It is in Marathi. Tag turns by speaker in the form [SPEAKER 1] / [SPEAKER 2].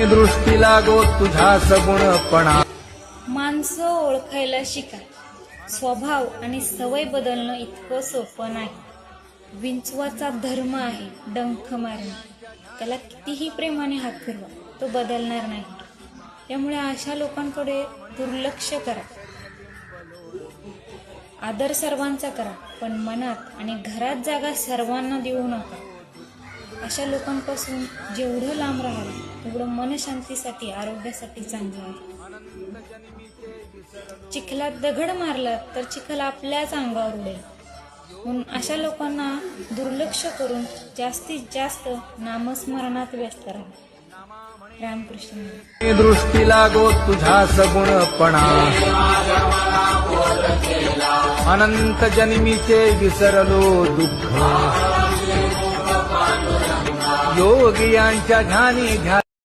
[SPEAKER 1] दृष्टी लागो तुझा सगुणपणा.
[SPEAKER 2] माणसं ओळखायला शिका. स्वभाव आणि सवय बदलणं इतकं सोपं नाही. विंचवाचा धर्म आहे डंख मारणे. त्याला कितीही प्रेमाने हात फिरवा, तो बदलणार नाही. त्यामुळे अशा लोकांकडे दुर्लक्ष करा. आदर सर्वांचा करा, पण मनात आणि घरात जागा सर्वांना देऊ नका. अशा लोकांपासून जेवढं लांब राहाल तेवढं मनशांतीसाठी, आरोग्यासाठी चांगलं आहे. चिखलात दगड मारला तर चिखल आपल्याच अंगावर उडेल. म्हणून अशा लोकांना दुर्लक्ष करून जास्तीत जास्त नामस्मरणात व्यस्त राहा. रामकृष्ण.
[SPEAKER 1] दृष्टी लागो तुझा सगुणपणा. अनंत जन्मीचे विसरलो दुःख. योगियांच्या ध्यानी ध्यान